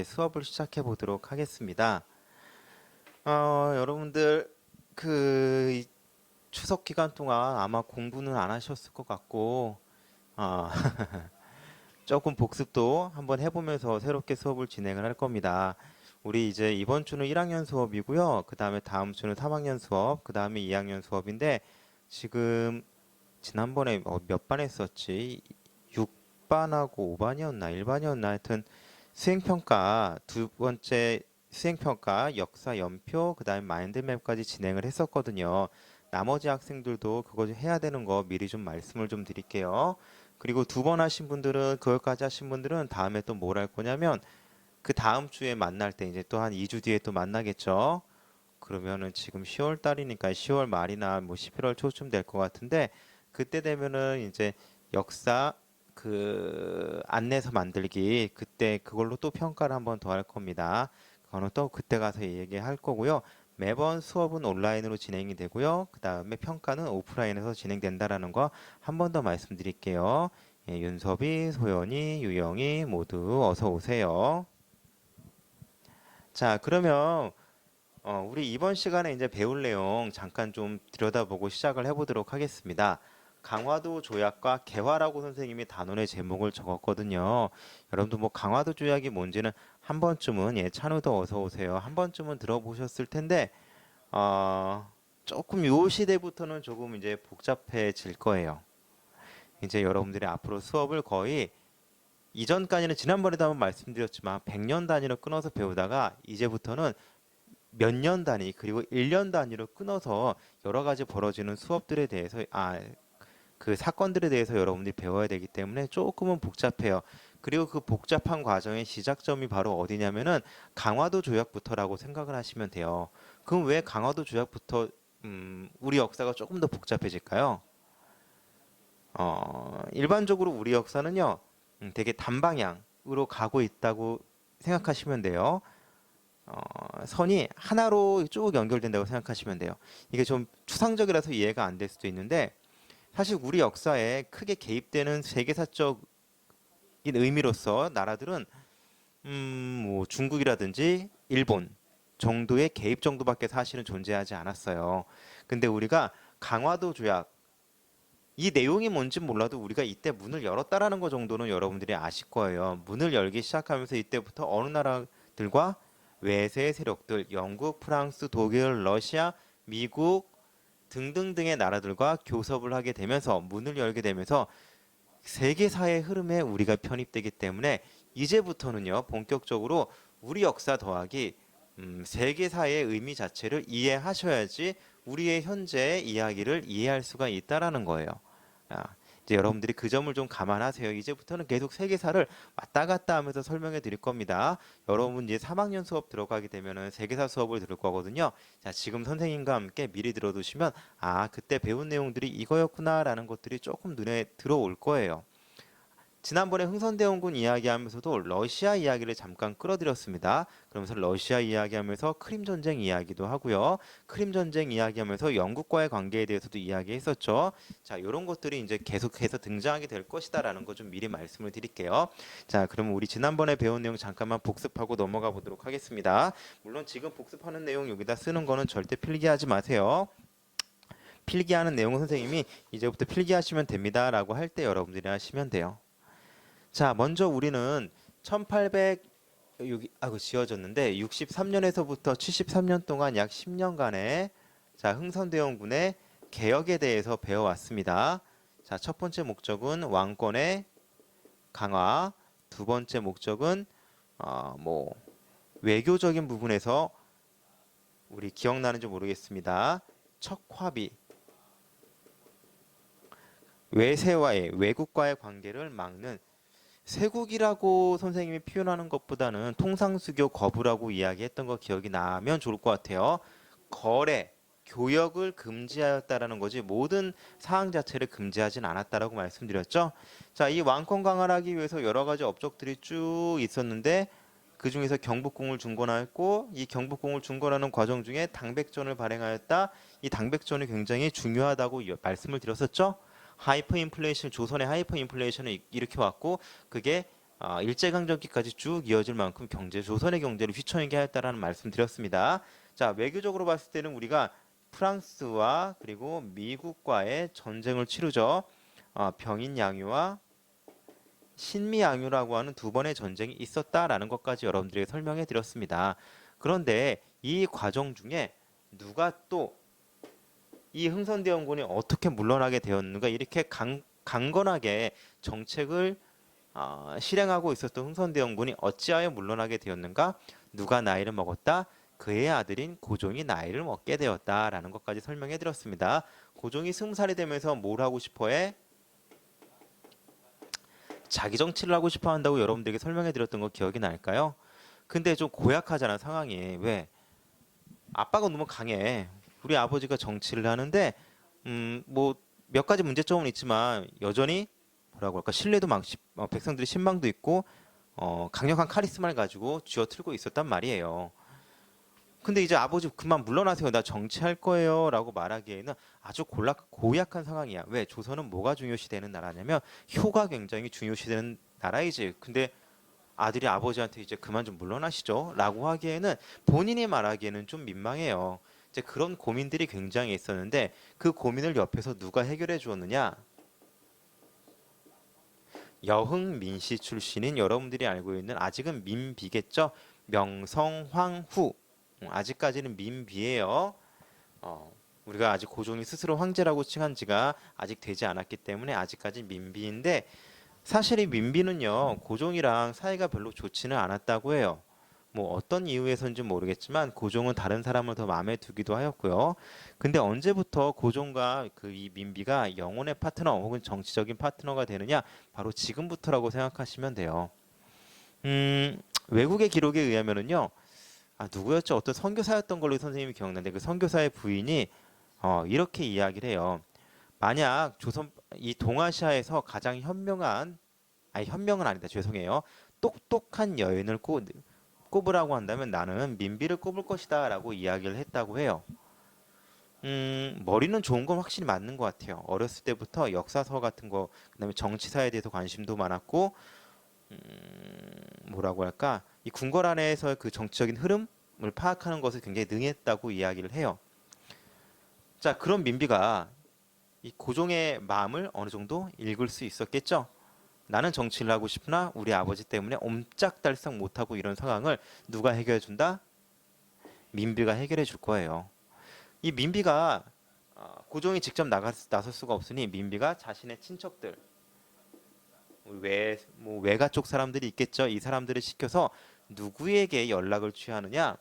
수업을 시작해 보도록 하겠습니다. 여러분들 이 추석 기간 동안 아마 공부는 안 하셨을 것 같고 어, 조금 복습도 한번 해보면서 새롭게 수업을 진행을 할 겁니다. 우리 이제 이번 주는 1학년 수업이고요. 그 다음에 다음 주는 3학년 수업, 그 다음에 2학년 수업인데 지금 지난번에 몇 반 했었지? 6반하고 5반이었나 1반이었나 하여튼 수행평가 두 번째 수행평가 역사 연표 그다음에 마인드맵까지 진행을 했었거든요. 나머지 학생들도 그거 해야 되는 거 미리 좀 말씀을 좀 드릴게요. 그리고 두 번 하신 분들은 그걸까지 하신 분들은 다음에 또 뭘 할 거냐면 그 다음 주에 만날 때 이제 또 한 2주 뒤에 또 만나겠죠. 그러면은 지금 10월 달이니까 10월 말이나 뭐 11월 초쯤 될 것 같은데 그때 되면은 이제 역사 안내서 만들기 그때 그걸로 또 평가를 한번 더 할 겁니다. 그거는 또 그때 가서 얘기할 거고요. 매번 수업은 온라인으로 진행이 되고요. 그 다음에 평가는 오프라인에서 진행된다라는 거 한 번 더 말씀드릴게요. 예, 윤섭이, 소연이, 유영이 모두 어서 오세요. 자, 그러면 우리 이번 시간에 이제 배울 내용 잠깐 좀 들여다보고 시작을 해보도록 하겠습니다. 강화도 조약과 개화라고 선생님이 단원의 제목을 적었거든요. 여러분도 뭐 강화도 조약이 뭔지는 한 번쯤은 찬우도 어서 오세요. 한 번쯤은 들어보셨을 텐데 조금 요 시대부터는 조금 이제 복잡해질 거예요. 이제 여러분들이 앞으로 수업을 거의 이전까지는 지난번에도 한번 말씀드렸지만 100년 단위로 끊어서 배우다가 이제부터는 몇 년 단위 그리고 1년 단위로 끊어서 여러 가지 벌어지는 수업들에 대해서 그 사건들에 대해서 여러분들이 배워야 되기 때문에 조금은 복잡해요. 그리고 그 복잡한 과정의 시작점이 바로 어디냐면은 강화도 조약부터라고 생각을 하시면 돼요. 그럼 왜 강화도 조약부터 우리 역사가 조금 더 복잡해질까요? 일반적으로 우리 역사는요, 되게 단방향으로 가고 있다고 생각하시면 돼요. 선이 하나로 쭉 연결된다고 생각하시면 돼요. 이게 좀 추상적이라서 이해가 안 될 수도 있는데 사실 우리 역사에 크게 개입되는 세계사적인 의미로서 나라들은 뭐 중국이라든지 일본 정도의 개입 정도밖에 사실은 존재하지 않았어요. 근데 우리가 강화도 조약 이 내용이 뭔지 몰라도 우리가 이때 문을 열었다라는 거 정도는 여러분들이 아실 거예요. 문을 열기 시작하면서 이때부터 어느 나라들과 외세 세력들, 영국, 프랑스, 독일, 러시아, 미국 등등등의 나라들과 교섭을 하게 되면서 문을 열게 되면서 세계사의 흐름에 우리가 편입되기 때문에 이제부터는요, 본격적으로 우리 역사 더하기 세계사의 의미 자체를 이해하셔야지 우리의 현재의 이야기를 이해할 수가 있다라는 거예요. 아, 이제 여러분들이 그 점을 좀 감안하세요. 이제부터는 계속 세계사를 왔다 갔다 하면서 설명해 드릴 겁니다. 여러분 이제 3학년 수업 들어가게 되면은 세계사 수업을 들을 거거든요. 자, 지금 선생님과 함께 미리 들어두시면 그때 배운 내용들이 이거였구나라는 것들이 조금 눈에 들어올 거예요. 지난번에 흥선대원군 이야기하면서도 러시아 이야기를 잠깐 끌어들였습니다. 그러면서 러시아 이야기하면서 크림 전쟁 이야기도 하고요. 크림 전쟁 이야기하면서 영국과의 관계에 대해서도 이야기했었죠. 자, 이런 것들이 이제 계속해서 등장하게 될 것이다라는 거 좀 미리 말씀을 드릴게요. 자, 그럼 우리 지난번에 배운 내용 잠깐만 복습하고 넘어가 보도록 하겠습니다. 물론 지금 복습하는 내용 여기다 쓰는 거는 절대 필기하지 마세요. 필기하는 내용은 선생님이 이제부터 필기하시면 됩니다라고 할 때 여러분들이 하시면 돼요. 자, 먼저 우리는 1800 여기 지어졌는데 63년에서부터 73년 동안 약 10년간의 흥선대원군의 개혁에 대해서 배워왔습니다. 자, 첫 번째 목적은 왕권의 강화, 두 번째 목적은 뭐 외교적인 부분에서 우리 기억나는지 모르겠습니다. 척화비, 외세와의 외국과의 관계를 막는 쇄국이라고 선생님이 표현하는 것보다는 통상수교 거부라고 이야기했던 거 기억이 나면 좋을 것 같아요. 거래, 교역을 금지하였다라는 거지 모든 사항 자체를 금지하진 않았다라고 말씀드렸죠. 자, 이 왕권 강화를 하기 위해서 여러 가지 업적들이 쭉 있었는데 그 중에서 경복궁을 중건하였고 이 경복궁을 중건하는 과정 중에 당백전을 발행하였다. 이 당백전이 굉장히 중요하다고 말씀을 드렸었죠. 하이퍼 인플레이션 조선의 하이퍼 인플레이션을 일으켜 왔고 그게 일제강점기까지 쭉 이어질 만큼 조선의 경제를 휘청이게 하였다라는 말씀드렸습니다. 자, 외교적으로 봤을 때는 우리가 프랑스와 그리고 미국과의 전쟁을 치르죠. 병인양요와 신미양요라고 하는 두 번의 전쟁이 있었다라는 것까지 여러분들에게 설명해 드렸습니다. 그런데 이 과정 중에 누가 또 이 흥선대원군이 어떻게 물러나게 되었는가, 이렇게 강건하게 정책을 실행하고 있었던 흥선대원군이 어찌하여 물러나게 되었는가? 누가 나이를 먹었다? 그의 아들인 고종이 나이를 먹게 되었다라는 것까지 설명해 드렸습니다. 고종이 20살이 되면서 뭘 하고 싶어해? 자기 정치를 하고 싶어 한다고 여러분들에게 설명해 드렸던 거 기억이 날까요? 근데 좀 고약하잖아, 상황이. 왜? 아빠가 너무 강해. 우리 아버지가 정치를 하는데 뭐 몇 가지 문제점은 있지만 여전히 뭐라고 할까, 신뢰도 백성들의 신망도 있고 강력한 카리스마를 가지고 쥐어틀고 있었단 말이에요. 근데 이제 아버지 그만 물러나세요. 나 정치할 거예요. 라고 말하기에는 아주 고약한 상황이야. 왜? 조선은 뭐가 중요시되는 나라냐면 효가 굉장히 중요시되는 나라이지. 근데 아들이 아버지한테 이제 그만 좀 물러나시죠. 라고 하기에는, 본인이 말하기에는 좀 민망해요. 이제 그런 고민들이 굉장히 있었는데 그 고민을 옆에서 누가 해결해 주었느냐? 여흥민씨 출신인, 여러분들이 알고 있는, 아직은 민비겠죠? 명성황후. 아직까지는 민비예요. 어, 우리가 아직 고종이 스스로 황제라고 칭한 지가 아직 되지 않았기 때문에 아직까지 민비인데, 사실 이 민비는요, 고종이랑 사이가 별로 좋지는 않았다고 해요. 뭐 어떤 이유에서인지 모르겠지만 고종은 다른 사람을 더 마음에 두기도 하였고요. 근데 언제부터 고종과 그 이 민비가 영혼의 파트너 혹은 정치적인 파트너가 되느냐? 바로 지금부터라고 생각하시면 돼요. 외국의 기록에 의하면은요, 누구였죠? 어떤 선교사였던 걸로 선생님이 기억나는데, 그 선교사의 부인이 이렇게 이야기를 해요. 만약 이 동아시아에서 가장 현명한, 현명은 아니다, 죄송해요, 똑똑한 여인을 꼽으라고 한다면 나는 민비를 꼽을 것이다라고 이야기를 했다고 해요. 머리는 좋은 건 확실히 맞는 것 같아요. 어렸을 때부터 역사서 같은 거, 그다음에 정치사에 대해서 관심도 많았고, 뭐라고 할까, 이 궁궐 안에서 그 정치적인 흐름을 파악하는 것을 굉장히 능했다고 이야기를 해요. 자, 그런 민비가 이 고종의 마음을 어느 정도 읽을 수 있었겠죠. 나는 정치를 하고 싶으나 우리 아버지 때문에 옴짝달싹 못하고 이런 상황을 누가 해결해 준다? 민비가 해결해 줄 거예요. 이 민비가 고종이 직접 나설 수가 없으니 민비가 자신의 친척들, 뭐 외가 쪽 사람들이 있겠죠. 이 사람들을 시켜서 누구에게 연락을 취하느냐?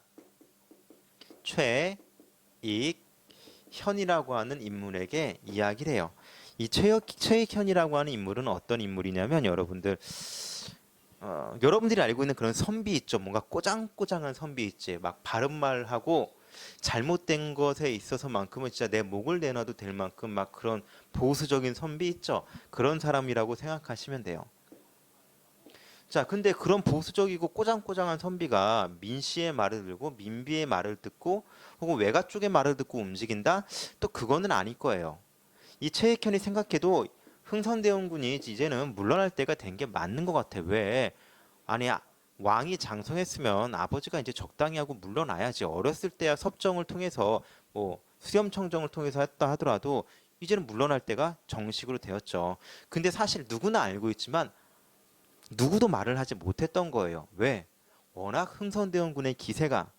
최익현이라고 하는 인물에게 이야기를 해요. 이 최익현이라고 하는 인물은 어떤 인물이냐면, 여러분들이 알고 있는 그런 선비 있죠. 뭔가 꼬장꼬장한 선비 있지. 막 바른 말하고 잘못된 것에 있어서만큼은 진짜 내 목을 내놔도 될 만큼 막 그런 보수적인 선비 있죠. 그런 사람이라고 생각하시면 돼요. 자, 근데 그런 보수적이고 꼬장꼬장한 선비가 민씨의 말을 들고 민비의 말을 듣고 혹은 외가 쪽의 말을 듣고 움직인다? 또 그거는 아닐 거예요. 이 최익현이 생각해도 흥선대원군이 이제는 물러날 때가 된 게 맞는 것 같아. 왜? 아니, 왕이 장성했으면 아버지가 이제 적당히 하고 물러나야지. 어렸을 때야 섭정을 통해서 뭐 수렴청정을 통해서 했다 하더라도 이제는 물러날 때가 정식으로 되었죠. 근데 사실 누구나 알고 있지만 누구도 말을 하지 못했던 거예요. 왜? 워낙 흥선대원군의 기세가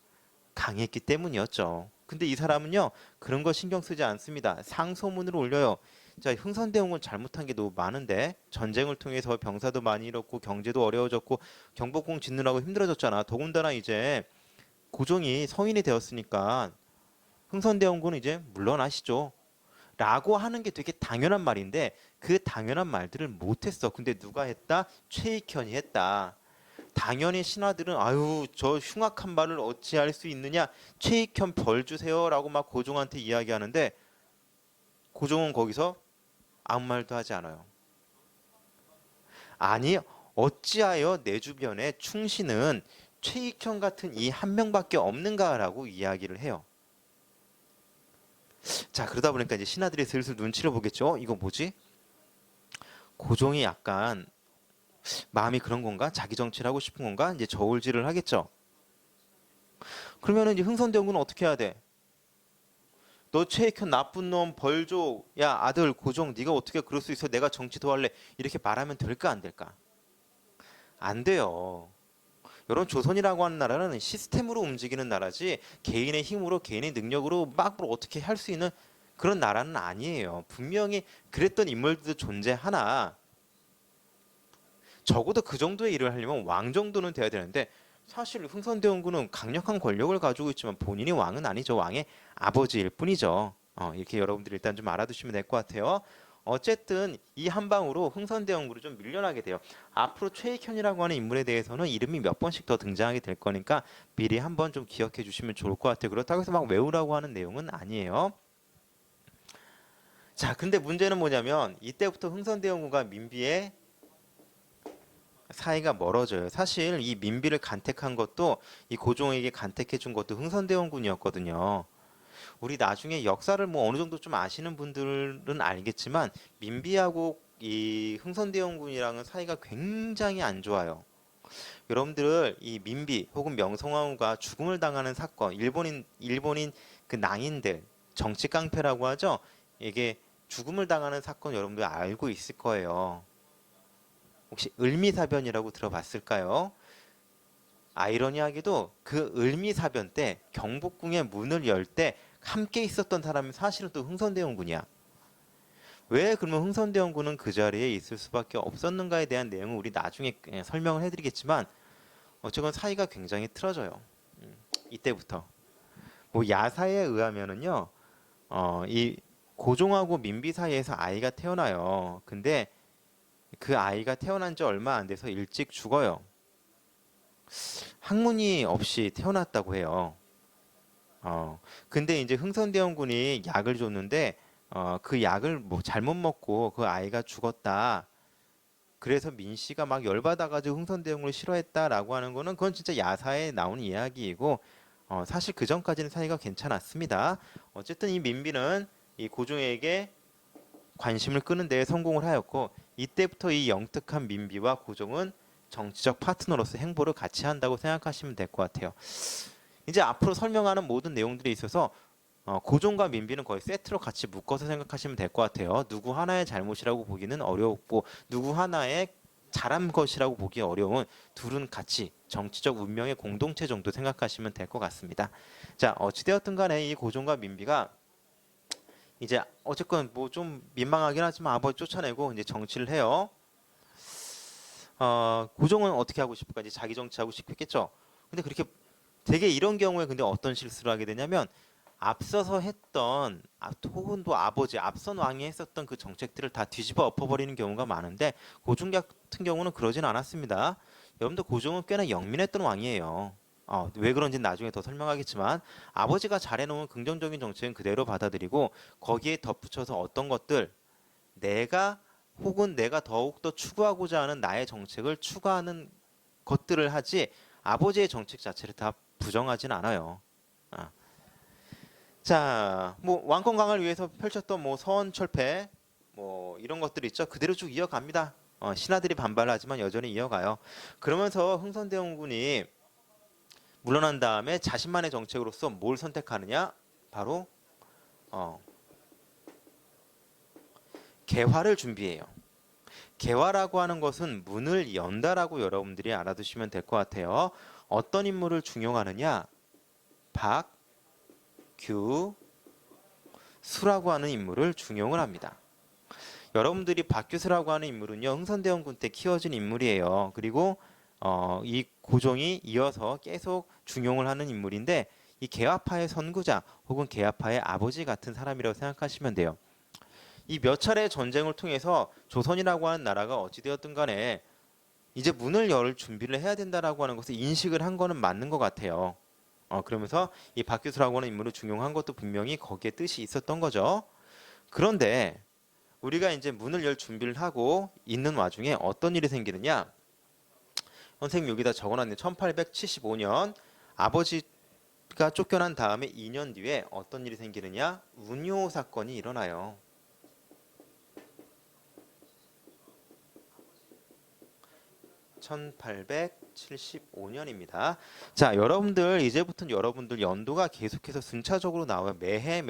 강했기 때문이었죠. 근데 이 사람은요, 그런 거 신경 쓰지 않습니다. 상소문을 올려요. 자, 흥선대원군 잘못한 게 너무 많은데, 전쟁을 통해서 병사도 많이 잃었고 경제도 어려워졌고 경복궁 짓느라고 힘들어졌잖아. 더군다나 이제 고종이 성인이 되었으니까 흥선대원군은 이제 물러나시죠. 라고 하는 게 되게 당연한 말인데 그 당연한 말들을 못했어. 근데 누가 했다? 최익현이 했다. 당연히 신하들은 아유 저 흉악한 말을 어찌할 수 있느냐, 최익현 벌 주세요라고 막 고종한테 이야기하는데 고종은 거기서 아무 말도 하지 않아요. 아니, 어찌하여 내 주변에 충신은 최익현 같은 이 한 명밖에 없는가라고 이야기를 해요. 자, 그러다 보니까 이제 신하들이 슬슬 눈치를 보겠죠. 이거 뭐지? 고종이 약간 마음이 그런 건가? 자기 정치를 하고 싶은 건가? 이제 저울질을 하겠죠. 그러면은 이제 흥선대원군은 어떻게 해야 돼? 너 최익현 나쁜 놈 벌 줘. 야 아들 고종 네가 어떻게 그럴 수 있어? 내가 정치 도와할래. 이렇게 말하면 될까 안 될까? 안 돼요. 이런 조선이라고 하는 나라는 시스템으로 움직이는 나라지 개인의 힘으로 개인의 능력으로 막 어떻게 할 수 있는 그런 나라는 아니에요. 분명히 그랬던 인물들도 존재하나 적어도 그 정도의 일을 하려면 왕 정도는 돼야 되는데 사실 흥선대원군은 강력한 권력을 가지고 있지만 본인이 왕은 아니죠. 왕의 아버지일 뿐이죠. 이렇게 여러분들이 일단 좀 알아두시면 될 것 같아요. 어쨌든 이 한 방으로 흥선대원군이 좀 밀려나게 돼요. 앞으로 최익현이라고 하는 인물에 대해서는 이름이 몇 번씩 더 등장하게 될 거니까 미리 한번 좀 기억해 주시면 좋을 것 같아요. 그렇다고 해서 막 외우라고 하는 내용은 아니에요. 자, 근데 문제는 뭐냐면 이때부터 흥선대원군과 민비의 사이가 멀어져요. 사실 이 민비를 간택한 것도 이 고종에게 간택해 준 것도 흥선대원군이었거든요. 우리 나중에 역사를 뭐 어느 정도 좀 아시는 분들은 알겠지만 민비하고 이 흥선대원군이랑은 사이가 굉장히 안 좋아요. 여러분들 이 민비 혹은 명성황후가 죽음을 당하는 사건, 일본인 그 낭인들 정치 깡패라고 하죠. 이게 죽음을 당하는 사건 여러분들 알고 있을 거예요. 혹시 을미사변이라고 들어봤을까요? 아이러니하게도 그 을미사변 때 경복궁의 문을 열 때 함께 있었던 사람이 사실은 또 흥선대원군이야. 왜 그러면 흥선대원군은 그 자리에 있을 수밖에 없었는가에 대한 내용은 우리 나중에 설명을 해드리겠지만 어쨌건 사이가 굉장히 틀어져요. 이때부터. 뭐 야사에 의하면은요, 이 고종하고 민비 사이에서 아이가 태어나요. 근데 그 아이가 태어난 지 얼마 안 돼서 일찍 죽어요. 학문이 없이 태어났다고 해요. 근데 이제 흥선대원군이 약을 줬는데, 그 약을 뭐 잘못 먹고 그 아이가 죽었다. 그래서 민 씨가 막 열받아가지고 흥선대원군을 싫어했다라고 하는 거는 그건 진짜 야사에 나오는 이야기이고, 사실 그 전까지는 사이가 괜찮았습니다. 어쨌든 이 민비는 이 고종에게 관심을 끄는 데 성공을 하였고, 이때부터 이 영특한 민비와 고종은 정치적 파트너로서 행보를 같이 한다고 생각하시면 될 것 같아요. 이제 앞으로 설명하는 모든 내용들이 있어서 고종과 민비는 거의 세트로 같이 묶어서 생각하시면 될 것 같아요. 누구 하나의 잘못이라고 보기는 어렵고 누구 하나의 잘한 것이라고 보기 어려운 둘은 같이 정치적 운명의 공동체 정도 생각하시면 될 것 같습니다. 자, 어찌되었든 간에 이 고종과 민비가 이제 어쨌건 뭐 좀 민망하긴 하지만 아버지 쫓아내고 이제 정치를 해요. 고종은 어떻게 하고 싶을까? 이제 자기 정치하고 싶겠죠. 근데 그렇게 되게 이런 경우에 근데 어떤 실수를 하게 되냐면 앞서서 했던 혹은 또 아버지 앞선 왕이 했었던 그 정책들을 다 뒤집어 엎어버리는 경우가 많은데 고종 같은 경우는 그러진 않았습니다. 여러분들 고종은 꽤나 영민했던 왕이에요. 왜 그런지는 나중에 더 설명하겠지만 아버지가 잘해놓은 긍정적인 정책은 그대로 받아들이고 거기에 덧붙여서 어떤 것들 내가 혹은 내가 더욱더 추구하고자 하는 나의 정책을 추구하는 것들을 하지 아버지의 정책 자체를 다 부정하진 않아요. 아. 자, 뭐 왕권 강화를 위해서 펼쳤던 뭐 서원철폐 뭐 이런 것들이 있죠. 그대로 쭉 이어갑니다. 신하들이 반발하지만 여전히 이어가요. 그러면서 흥선대원군이 물러난 다음에 자신만의 정책으로서 뭘 선택하느냐? 바로 어, 개화를 준비해요. 개화라고 하는 것은 문을 연다라고 여러분들이 알아두시면 될 것 같아요. 어떤 인물을 중용하느냐? 박규수라고 하는 인물을 중용을 합니다. 여러분들이 박규수라고 하는 인물은요, 흥선대원군 때 키워진 인물이에요. 그리고 이 고종이 이어서 계속 중용을 하는 인물인데 이 개화파의 선구자 혹은 개화파의 아버지 같은 사람이라고 생각하시면 돼요. 이 몇 차례 전쟁을 통해서 조선이라고 하는 나라가 어찌되었든 간에 이제 문을 열 준비를 해야 된다라고 하는 것을 인식을 한 거는 맞는 것 같아요. 그러면서 이 박규수라고 하는 인물을 중용한 것도 분명히 거기에 뜻이 있었던 거죠. 그런데 우리가 이제 문을 열 준비를 하고 있는 와중에 어떤 일이 생기느냐? 선생님 여기다 적어놨네. 1875년 아버지가 쫓겨난 다음에 2년 뒤에 어떤 일이 생기느냐? 운요 사건이 일어나요. 1875년입니다. 자, 여러분들 이제부터는 여러분들 연도가 계속해서 순차적으로 나와요. 매해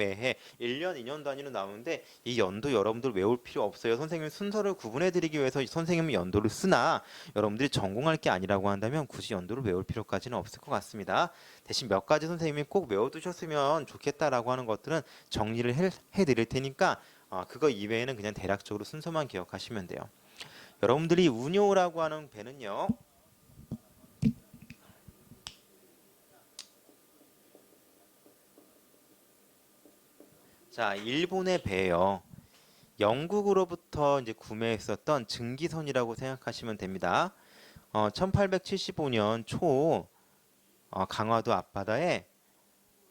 1년, 2년 단위로 나오는데 이 연도 여러분들 외울 필요 없어요. 선생님이 순서를 구분해 드리기 위해서 선생님이 연도를 쓰나 여러분들이 전공할 게 아니라고 한다면 굳이 연도를 외울 필요까지는 없을 것 같습니다. 대신 몇 가지 선생님이 꼭 외워두셨으면 좋겠다라고 하는 것들은 정리를 해 드릴 테니까 그거 이외에는 그냥 대략적으로 순서만 기억하시면 돼요. 여러분들이 운요라고 하는 배는요. 자, 일본의 배예요. 영국으로부터 이제 구매했었던 증기선이라고 생각하시면 됩니다. 1875년 초 강화도 앞바다에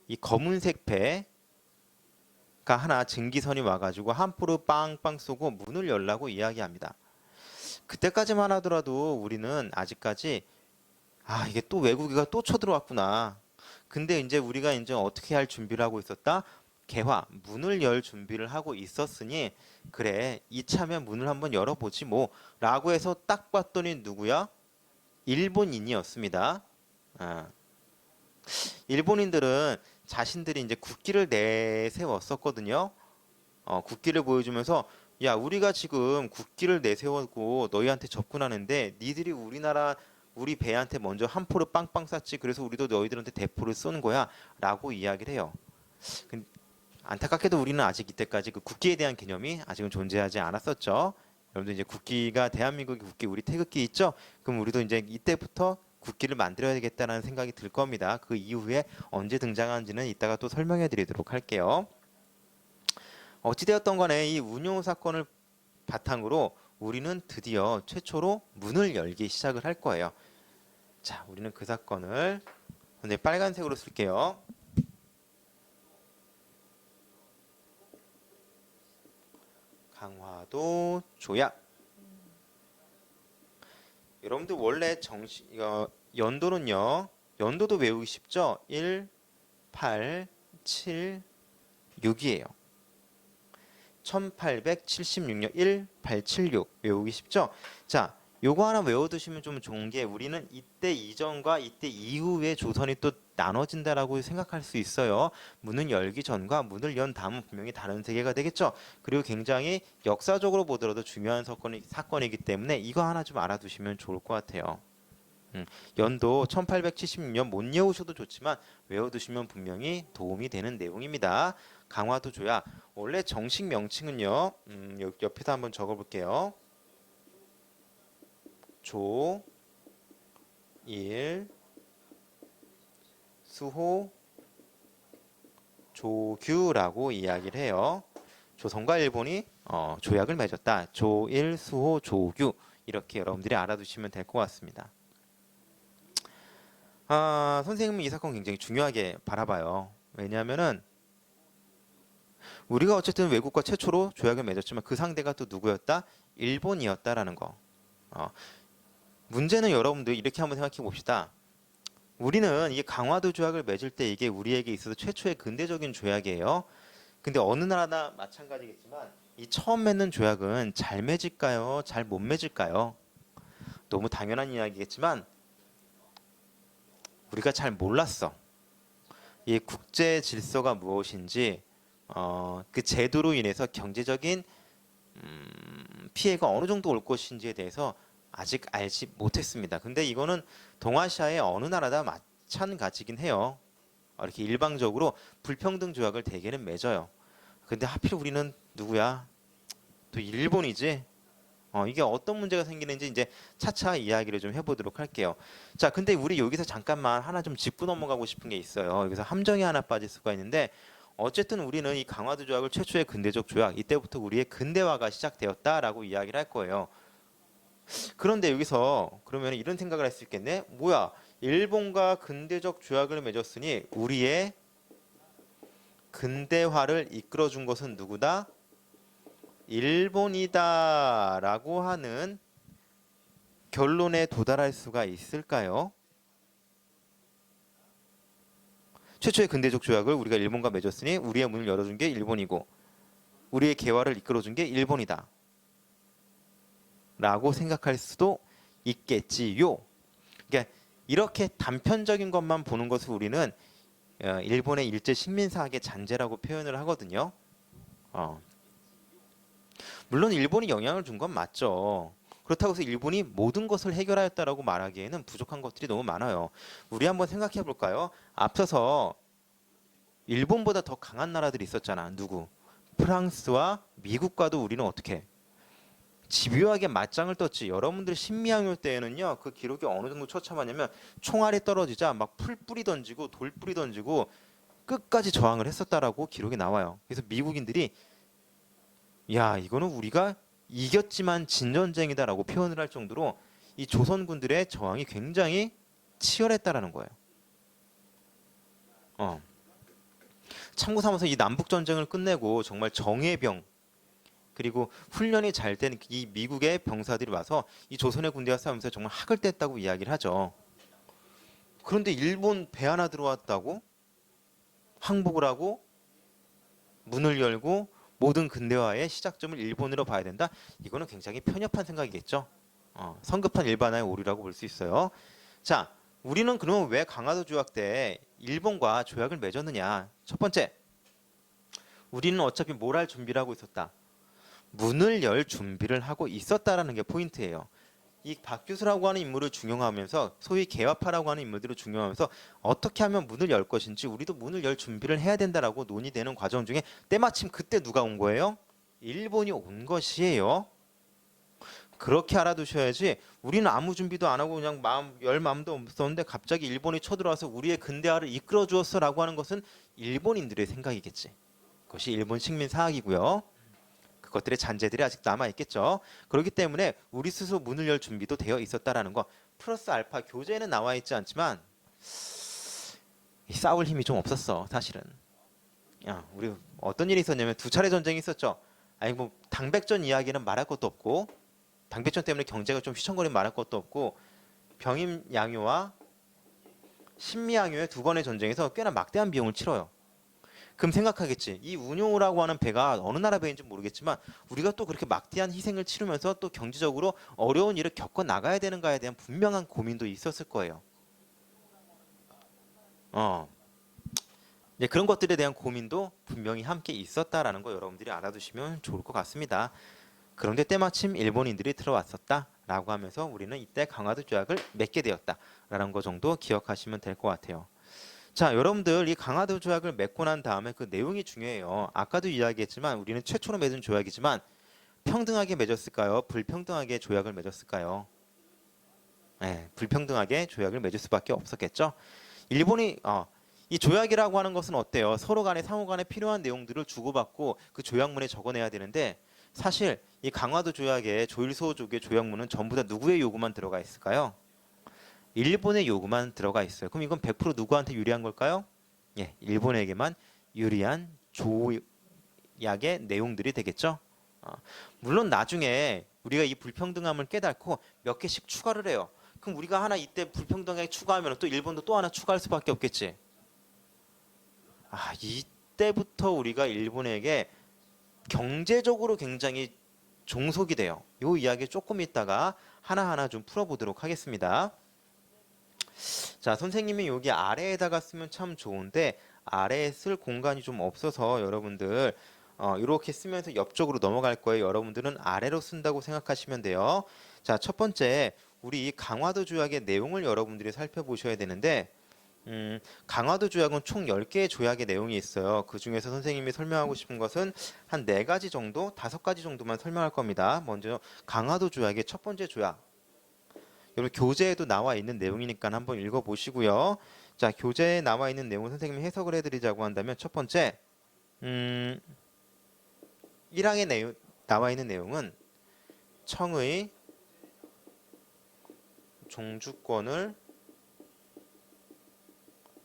이 검은색 배가 하나 증기선이 와가지고 함부로 빵빵 쏘고 문을 열라고 이야기합니다. 그때까지만 하더라도 우리는 아직까지 이게 또 외국인가 또 쳐들어왔구나. 근데 이제 우리가 이제 어떻게 할 준비를 하고 있었다? 개화, 문을 열 준비를 하고 있었으니 그래 이참에 문을 한번 열어보지 뭐 라고 해서 딱 봤더니 누구야? 일본인이었습니다. 일본인들은 자신들이 이제 국기를 내세웠었거든요. 국기를 보여주면서 야 우리가 지금 국기를 내세우고 너희한테 접근하는데 니들이 우리 배한테 먼저 한 포를 빵빵 쐈지 그래서 우리도 너희들한테 대포를 쏘는 거야 라고 이야기를 해요. 안타깝게도 우리는 아직 이때까지 그 국기에 대한 개념이 아직은 존재하지 않았었죠. 여러분들 이제 국기가 대한민국의 국기 우리 태극기 있죠? 그럼 우리도 이제 이때부터 국기를 만들어야 되겠다는 생각이 들 겁니다. 그 이후에 언제 등장하는지는 이따가 또 설명해 드리도록 할게요. 어찌되었던 간에 이 운용 사건을 바탕으로 우리는 드디어 최초로 문을 열기 시작을 할 거예요. 자, 우리는 그 사건을 빨간색으로 쓸게요. 강화도 조약. 여러분들 원래 연도는요. 연도도 외우기 쉽죠? 1, 8, 7, 6이에요. 1876년 1876 외우기 쉽죠? 자, 요거 하나 외워두시면 좀 좋은 게 우리는 이때 이전과 이때 이후에 조선이 또 나눠진다라고 생각할 수 있어요. 문을 열기 전과 문을 연 다음은 분명히 다른 세계가 되겠죠. 그리고 굉장히 역사적으로 보더라도 중요한 사건이기 때문에 이거 하나 좀 알아두시면 좋을 것 같아요. 연도 1876년 못 외우셔도 좋지만 외워두시면 분명히 도움이 되는 내용입니다. 강화도 조약 원래 정식 명칭은요. 옆에다 한번 적어볼게요. 조, 일, 수호, 조규라고 이야기를 해요. 조선과 일본이 조약을 맺었다. 조, 일, 수호, 조규 이렇게 여러분들이 알아두시면 될 것 같습니다. 선생님은 이 사건 굉장히 중요하게 바라봐요. 왜냐하면은 우리가 어쨌든 외국과 최초로 조약을 맺었지만 그 상대가 또 누구였다? 일본이었다라는 거. 문제는 여러분들 이렇게 한번 생각해 봅시다. 우리는 이 강화도 조약을 맺을 때 이게 우리에게 있어서 최초의 근대적인 조약이에요. 근데 어느 나라나 마찬가지겠지만 이 처음 맺는 조약은 잘 맺을까요? 잘 못 맺을까요? 너무 당연한 이야기겠지만 우리가 잘 몰랐어. 이 국제 질서가 무엇인지 그 제도로 인해서 경제적인 피해가 어느 정도 올 것인지에 대해서 아직 알지 못했습니다. 근데 이거는 동아시아의 어느 나라나 마찬가지긴 해요. 이렇게 일방적으로 불평등 조약을 대개는 맺어요. 근데 하필 우리는 누구야? 또 일본이지? 이게 어떤 문제가 생기는지 이제 차차 이야기를 좀 해보도록 할게요. 자, 근데 우리 여기서 잠깐만 하나 좀 짚고 넘어가고 싶은 게 있어요. 여기서 함정이 하나 빠질 수가 있는데 어쨌든 우리는 이 강화도 조약을 최초의 근대적 조약, 이때부터 우리의 근대화가 시작되었다라고 이야기를 할 거예요. 그런데 여기서 그러면 이런 생각을 할 수 있겠네. 뭐야? 일본과 근대적 조약을 맺었으니 우리의 근대화를 이끌어준 것은 누구다? 일본이다라고 하는 결론에 도달할 수가 있을까요? 최초의 근대적 조약을 우리가 일본과 맺었으니 우리의 문을 열어준 게 일본이고 우리의 개화를 이끌어준 게 일본이다 라고 생각할 수도 있겠지요. 그러니까 이렇게 단편적인 것만 보는 것을 우리는 일본의 일제 식민사학의 잔재라고 표현을 하거든요. 어. 물론 일본이 영향을 준 건 맞죠. 그렇다고 해서 일본이 모든 것을 해결하였다라고 말하기에는 부족한 것들이 너무 많아요. 우리 한번 생각해 볼까요? 앞서서 일본보다 더 강한 나라들이 있었잖아. 누구? 프랑스와 미국과도 우리는 어떻게 집요하게 맞짱을 떴지. 여러분들 신미항요 때에는요, 그 기록이 어느 정도 처참하냐면 총알이 떨어지자 막 풀뿌리 던지고 돌뿌리 던지고 끝까지 저항을 했었다라고 기록이 나와요. 그래서 미국인들이 야, 이거는 우리가 이겼지만 진 전쟁이다라고 표현을 할 정도로 이 조선군들의 저항이 굉장히 치열했다라는 거예요. 어. 참고 삼아서 이 남북 전쟁을 끝내고 정말 정예의 병 그리고 훈련이 잘 된 이 미국의 병사들이 와서 이 조선의 군대와 싸우면서 정말 학을 뗐다고 이야기를 하죠. 그런데 일본 배 하나 들어왔다고 항복을 하고 문을 열고 모든 근대화의 시작점을 일본으로 봐야 된다. 이거는 굉장히 편협한 생각이겠죠. 성급한 일반화의 오류라고 볼 수 있어요. 자, 우리는 그러면 왜 강화도 조약 때 일본과 조약을 맺었느냐? 첫 번째, 우리는 어차피 뭘 할 준비를 하고 있었다. 문을 열 준비를 하고 있었다라는 게 포인트예요. 이 박규수라고 하는 인물을 중용하면서 소위 개화파라고 하는 인물들을 중용하면서 어떻게 하면 문을 열 것인지 우리도 문을 열 준비를 해야 된다라고 논의되는 과정 중에 때마침 그때 누가 온 거예요? 일본이 온 것이에요. 그렇게 알아두셔야지 우리는 아무 준비도 안 하고 그냥 열 마음도 없었는데 갑자기 일본이 쳐들어와서 우리의 근대화를 이끌어 주었어라고 하는 것은 일본인들의 생각이겠지. 그것이 일본 식민 사학이고요. 그것들의 잔재들이 아직 남아 있겠죠. 그렇기 때문에 우리 스스로 문을 열 준비도 되어 있었다라는 거. 플러스 알파 교재에는 나와 있지 않지만 싸울 힘이 좀 없었어, 사실은. 야, 우리 어떤 일이 있었냐면 두 차례 전쟁이 있었죠. 아니 뭐 당백전 이야기는 말할 것도 없고 당백전 때문에 경제가 좀 휘청거리면 말할 것도 없고 병임양요와 신미양요의 두 번의 전쟁에서 꽤나 막대한 비용을 치러요. 그럼 생각하겠지. 이 운용우라고 하는 배가 어느 나라 배인지 모르겠지만 우리가 또 그렇게 막대한 희생을 치르면서 또 경제적으로 어려운 일을 겪어 나가야 되는가에 대한 분명한 고민도 있었을 거예요. 이제 그런 것들에 대한 고민도 분명히 함께 있었다라는 거 여러분들이 알아두시면 좋을 것 같습니다. 그런데 때마침 일본인들이 들어왔었다라고 하면서 우리는 이때 강화도 조약을 맺게 되었다라는 거 정도 기억하시면 될 것 같아요. 자, 여러분들 이 강화도 조약을 맺고 난 다음에 그 내용이 중요해요. 아까도 이야기했지만 우리는 최초로 맺은 조약이지만 평등하게 맺었을까요? 불평등하게 조약을 맺었을까요? 네, 불평등하게 조약을 맺을 수밖에 없었겠죠. 일본이 이 조약이라고 하는 것은 어때요? 서로 간에 상호 간에 필요한 내용들을 주고받고 그 조약문에 적어내야 되는데 사실 이 강화도 조약의 조일소족의 조약문은 전부 다 누구의 요구만 들어가 있을까요? 일본의 요구만 들어가 있어요. 그럼 이건 100% 누구한테 유리한 걸까요? 예, 일본에게만 유리한 조약의 내용들이 되겠죠. 물론 나중에 우리가 이 불평등함을 깨닫고 몇 개씩 추가를 해요. 그럼 우리가 하나 이때 불평등하게 추가하면 또 일본도 또 하나 추가할 수밖에 없겠지. 이때부터 우리가 일본에게 경제적으로 굉장히 종속이 돼요. 이 이야기 조금 있다가 하나하나 좀 풀어보도록 하겠습니다. 자, 선생님이 여기 아래에다가 쓰면 참 좋은데 아래에 쓸 공간이 좀 없어서 여러분들 이렇게 쓰면서 옆쪽으로 넘어갈 거예요. 여러분들은 아래로 쓴다고 생각하시면 돼요. 자, 첫 번째 우리 이 강화도 조약의 내용을 여러분들이 살펴보셔야 되는데 강화도 조약은 총 10개의 조약의 내용이 있어요. 그 중에서 선생님이 설명하고 싶은 것은 한 4가지 정도, 5가지 정도만 설명할 겁니다. 먼저 강화도 조약의 첫 번째 조약. 여러분 교재에도 나와 있는 내용이니까 한번 읽어보시고요. 자, 교재에 나와 있는 내용 선생님이 해석을 해드리자고 한다면 첫 번째 1항에 나와 있는 내용은 청의 종주권을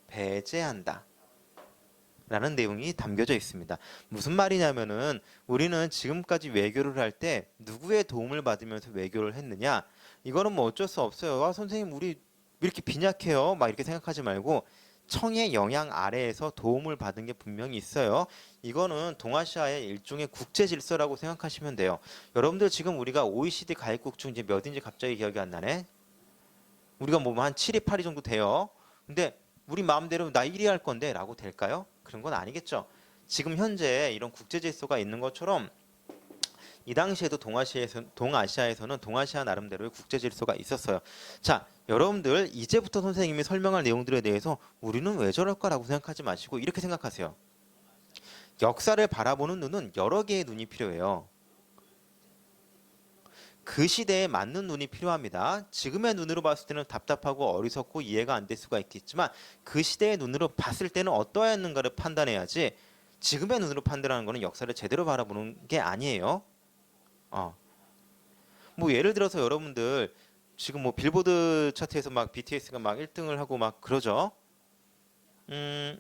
배제한다 라는 내용이 담겨져 있습니다. 무슨 말이냐면은 우리는 지금까지 외교를 할 때 누구의 도움을 받으면서 외교를 했느냐, 이거는 뭐 어쩔 수 없어요. 선생님 우리 왜 이렇게 빈약해요? 막 이렇게 생각하지 말고 청의 영향 아래에서 도움을 받은 게 분명히 있어요. 이거는 동아시아의 일종의 국제 질서라고 생각하시면 돼요. 여러분들 지금 우리가 OECD 가입국 중 이제 몇인지 갑자기 기억이 안 나네. 우리가 뭐 한 7위, 8위 정도 돼요. 근데 우리 마음대로 나 1위 할 건데 라고 될까요? 그런 건 아니겠죠. 지금 현재 이런 국제 질서가 있는 것처럼 이 당시에도 동아시아에서는 동아시아 나름대로의 국제 질서가 있었어요. 자, 여러분들 이제부터 선생님이 설명할 내용들에 대해서 우리는 왜 저럴까라고 생각하지 마시고 이렇게 생각하세요. 역사를 바라보는 눈은 여러 개의 눈이 필요해요. 그 시대에 맞는 눈이 필요합니다. 지금의 눈으로 봤을 때는 답답하고 어리석고 이해가 안 될 수가 있겠지만 그 시대의 눈으로 봤을 때는 어떠했는가를 판단해야지 지금의 눈으로 판단하는 것은 역사를 제대로 바라보는 게 아니에요. 어. 뭐 예를 들어서 여러분들 지금 뭐 빌보드 차트에서 막 BTS가 막 1등을 하고 막 그러죠. 음,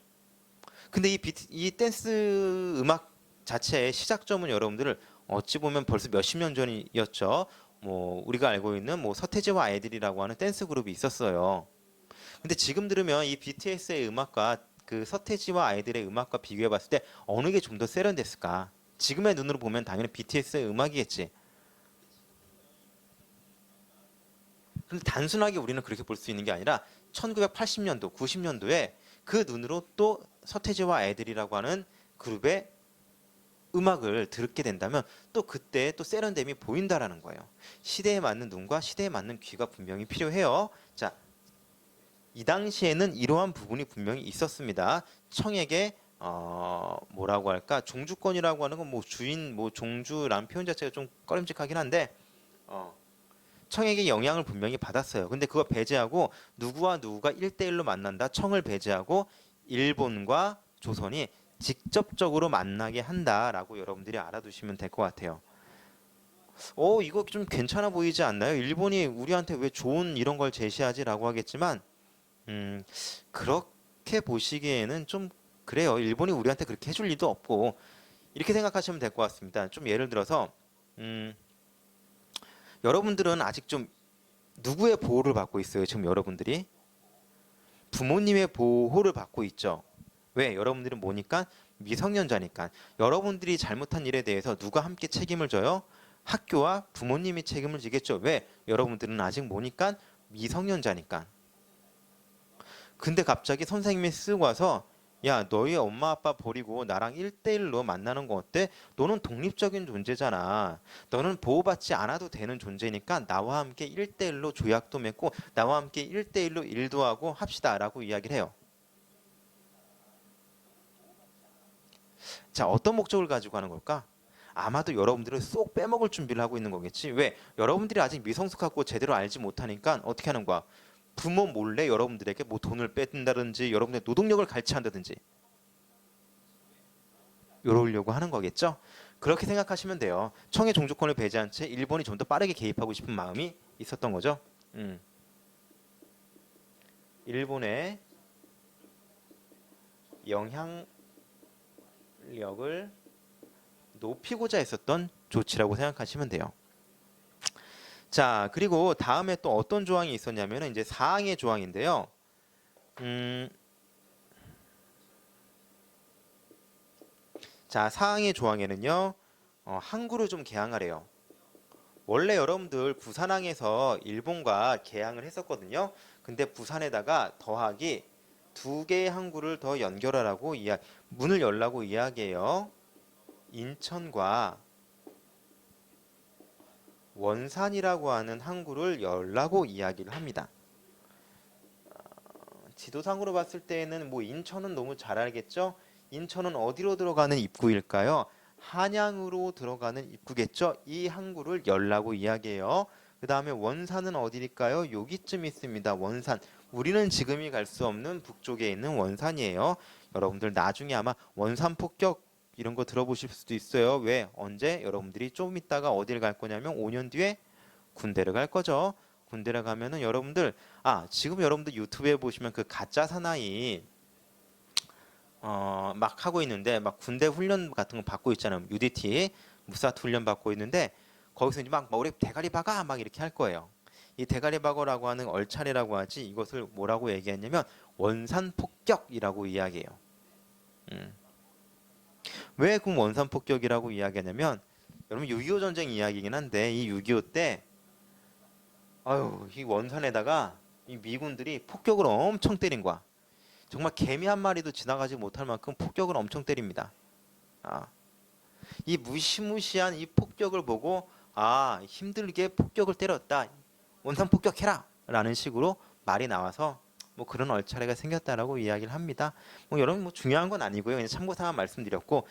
근데 이 댄스 음악 자체의 시작점은 여러분들 어찌 보면 벌써 몇십 년 전이었죠. 뭐 우리가 알고 있는 뭐 서태지와 아이들이라고 하는 댄스 그룹이 있었어요. 근데 지금 들으면 이 BTS의 음악과 그 서태지와 아이들의 음악과 비교해 봤을 때 어느 게 좀 더 세련됐을까? 지금의 눈으로 보면 당연히 BTS의 음악이겠지. 근데 단순하게 우리는 그렇게 볼 수 있는 게 아니라 1980년도, 90년도에 그 눈으로 또 서태지와 애들이라고 하는 그룹의 음악을 듣게 된다면 또 그때 또 세련됨이 보인다라는 거예요. 시대에 맞는 눈과 시대에 맞는 귀가 분명히 필요해요. 자, 이 당시에는 이러한 부분이 분명히 있었습니다. 청에게 뭐라고 할까 종주권이라고 하는 건 뭐 주인 뭐 종주라는 표현 자체가 좀 꺼림직하긴 한데 어, 청에게 영향을 분명히 받았어요. 근데 그거 배제하고 누구와 누구가 1대1로 만난다. 청을 배제하고 일본과 조선이 직접적으로 만나게 한다라고 여러분들이 알아두시면 될 것 같아요. 이거 좀 괜찮아 보이지 않나요? 일본이 우리한테 왜 좋은 이런 걸 제시하지라고 하겠지만, 음, 그렇게 보시기에는 좀 그래요. 일본이 우리한테 그렇게 해줄 리도 없고, 이렇게 생각하시면 될 것 같습니다. 좀 예를 들어서, 음, 여러분들은 아직 좀 누구의 보호를 받고 있어요? 지금 여러분들이 부모님의 보호를 받고 있죠. 왜? 여러분들은 뭐니까 미성년자니까. 여러분들이 잘못한 일에 대해서 누가 함께 책임을 져요? 학교와 부모님이 책임을 지겠죠. 왜? 여러분들은 아직 뭐니까 미성년자니까. 근데 갑자기 선생님이 쓰고 와서 야, 너희 엄마 아빠 버리고 나랑 1대1로 만나는 거 어때? 너는 독립적인 존재잖아. 너는 보호받지 않아도 되는 존재니까 나와 함께 1대1로 조약도 맺고 나와 함께 1대1로 일도 하고 합시다라고 이야기를 해요. 자, 어떤 목적을 가지고 하는 걸까? 아마도 여러분들을 쏙 빼먹을 준비를 하고 있는 거겠지. 왜? 여러분들이 아직 미성숙하고 제대로 알지 못하니까 어떻게 하는 거야? 부모 몰래 여러분들에게 뭐 돈을 뺏는다든지 여러분의 노동력을 갈취한다든지 이러려고 하는 거겠죠. 그렇게 생각하시면 돼요. 청의 종주권을 배제한 채 일본이 좀 더 빠르게 개입하고 싶은 마음이 있었던 거죠. 음. 일본의 영향력을 높이고자 했었던 조치라고 생각하시면 돼요. 자, 그리고 다음에 또 어떤 조항이 있었냐면 이제 사항의 조항인데요. 음, 자, 사항의 조항에는요. 항구를 좀 개항하래요. 원래 여러분들 부산항에서 일본과 개항을 했었거든요. 근데 부산에다가 더하기 두 개의 항구를 더 연결하라고 문을 열라고 이야기해요. 인천과 원산이라고 하는 항구를 열라고 이야기를 합니다. 지도상으로 봤을 때는 뭐 인천은 너무 잘 알겠죠? 인천은 어디로 들어가는 입구일까요? 한양으로 들어가는 입구겠죠? 이 항구를 열라고 이야기해요. 그 다음에 원산은 어디일까요? 여기쯤 있습니다. 원산. 우리는 지금이 갈 수 없는 북쪽에 있는 원산이에요. 여러분들 나중에 아마 원산 폭격 이런 거 들어보실 수도 있어요. 왜? 언제? 여러분들이 좀 있다가 어딜 갈 거냐면 5년 뒤에 군대를 갈 거죠. 군대를 가면은 여러분들 지금 여러분들 유튜브에 보시면 그 가짜 사나이 막 하고 있는데 막 군대 훈련 같은 거 받고 있잖아요. UDT 무사 훈련 받고 있는데 거기서 이제 막 머리 대가리 박아 막 이렇게 할 거예요. 이 대가리박어라고 하는 얼차례라고 하지 이것을 뭐라고 얘기했냐면 원산 폭격이라고 이야기해요. 왜 그 원산 폭격이라고 이야기하냐면 여러분 6.25 전쟁 이야기이긴 한데 이 6.25 때 이 원산에다가 이 미군들이 폭격을 엄청 때린 거야. 정말 개미 한 마리도 지나가지 못할 만큼 폭격을 엄청 때립니다. 이 무시무시한 이 폭격을 보고 힘들게 폭격을 때렸다. 원산 폭격해라 라는 식으로 말이 나와서 뭐 그런 얼차례가 생겼다라고 이야기를 합니다. 뭐 여러분 뭐 중요한 건 아니고요. 그냥 참고사항 말씀드렸고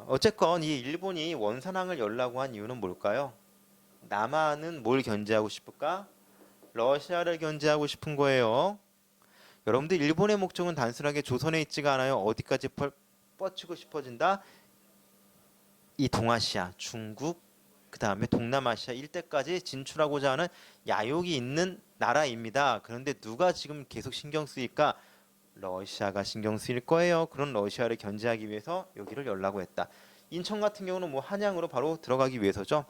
어쨌건 이 일본이 원산항을 열라고 한 이유는 뭘까요? 남한은 뭘 견제하고 싶을까? 러시아를 견제하고 싶은 거예요. 여러분들 일본의 목적은 단순하게 조선에 있지가 않아요. 어디까지 뻗치고 싶어진다? 이 동아시아, 중국, 그 다음에 동남아시아 일대까지 진출하고자 하는 야욕이 있는 나라입니다. 그런데 누가 지금 계속 신경 쓰일까? 러시아가 신경 쓰일 거예요. 그런 러시아를 견제하기 위해서 여기를 열라고 했다. 인천 같은 경우는 뭐 한양으로 바로 들어가기 위해서죠.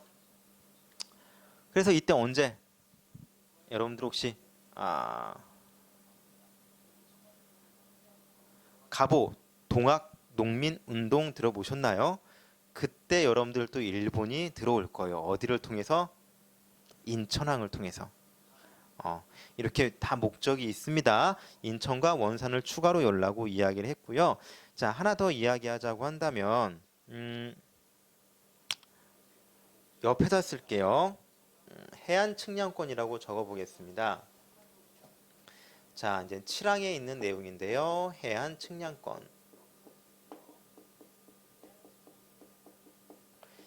그래서 이때 언제? 여러분들 혹시 갑오 동학 농민 운동 들어보셨나요? 그때 여러분들 또 일본이 들어올 거예요. 어디를 통해서? 인천항을 통해서. 이렇게 다 목적이 있습니다. 인천과 원산을 추가로 열라고 이야기를 했고요. 자, 하나 더 이야기하자고 한다면 옆에다 쓸게요. 해안 측량권이라고 적어보겠습니다. 자, 이제 7항에 있는 내용인데요. 해안 측량권.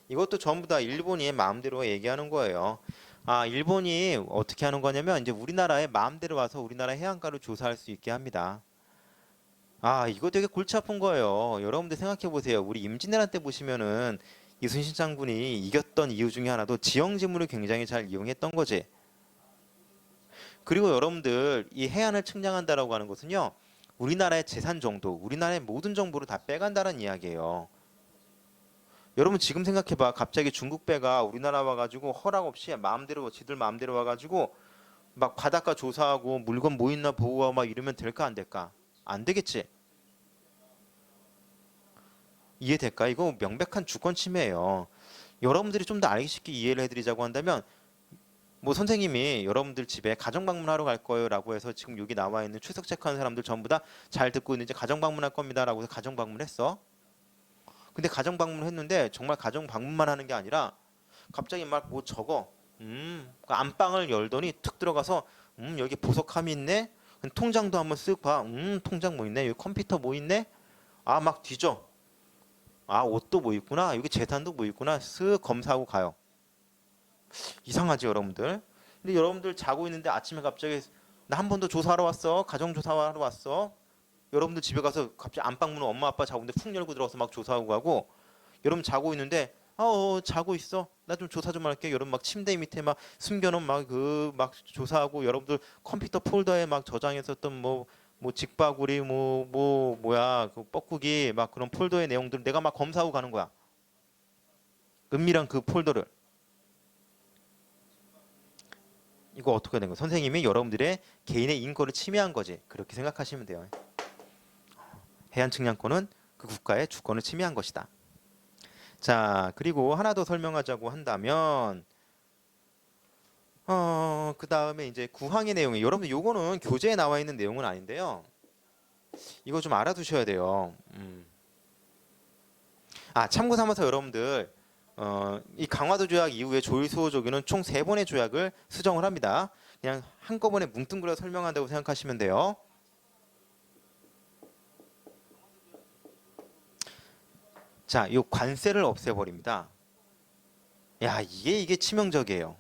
이것도 전부 다 일본이 마음대로 얘기하는 거예요. 일본이 어떻게 하는 거냐면 이제 우리나라에 마음대로 와서 우리나라 해안가를 조사할 수 있게 합니다. 이거 되게 골치 아픈 거예요. 여러분들 생각해 보세요. 우리 임진왜란 때 보시면은 이순신 장군이 이겼던 이유 중에 하나도 지형지물을 굉장히 잘 이용했던 거지. 그리고 여러분들 이 해안을 측량한다라고 하는 것은요. 우리나라의 재산 정도, 우리나라의 모든 정보를 다 빼간다는 이야기예요. 여러분 지금 생각해봐. 갑자기 중국 배가 우리나라 와가지고 허락 없이 마음대로 지들 마음대로 와가지고 막 바닷가 조사하고 물건 뭐 있나 보고 막 이러면 될까 안 될까? 안 되겠지. 이해될까? 이거 명백한 주권 침해예요. 여러분들이 좀 더 알기 쉽게 이해를 해드리자고 한다면 뭐 선생님이 여러분들 집에 가정 방문하러 갈 거예요 라고 해서 지금 여기 나와 있는 출석 체크하는 사람들 전부 다 잘 듣고 있는지 가정 방문할 겁니다 라고 해서 가정 방문했어. 근데 가정 방문을 했는데 정말 가정 방문만 하는 게 아니라 갑자기 막 뭐 적어. 그 안방을 열더니 툭 들어가서 여기 보석함이 있네. 통장도 한번 쓱 봐. 통장 뭐 있네. 여기 컴퓨터 뭐 있네. 막 뒤져. 옷도 뭐 있구나. 여기 재산도 뭐 있구나. 쓱 검사하고 가요. 이상하지 여러분들. 근데 여러분들 자고 있는데 아침에 갑자기 나 한 번 더 조사하러 왔어. 가정조사하러 왔어. 여러분들 집에 가서 갑자기 안방문을 엄마 아빠 자고 있는데 푹 열고 들어가서 막 조사하고 가고 여러분 자고 있는데 자고 있어. 나 좀 조사 좀 할게. 여러분 막 침대 밑에 막 숨겨놓은 막 조사하고 여러분들 컴퓨터 폴더에 막 저장했었던 뭐 직바구리 뭐야 그 뻐꾸기 막 그런 폴더의 내용들 내가 막 검사하고 가는 거야. 은밀한 그 폴더를. 이거 어떻게 된 거야? 선생님이 여러분들의 개인의 인권을 침해한 거지. 그렇게 생각하시면 돼요. 해안 측량권은 그 국가의 주권을 침해한 것이다. 자, 그리고 하나 더 설명하자고 한다면 그 다음에 이제 구항의 내용이 여러분들 요거는 교재에 나와 있는 내용은 아닌데요. 이거 좀 알아두셔야 돼요. 참고 삼아서 여러분들 이 강화도 조약 이후에 조일수호 조교는 총 3번의 조약을 수정을 합니다. 그냥 한꺼번에 뭉뚱그려 설명한다고 생각하시면 돼요. 자, 이 관세를 없애버립니다. 야, 이게 치명적이에요.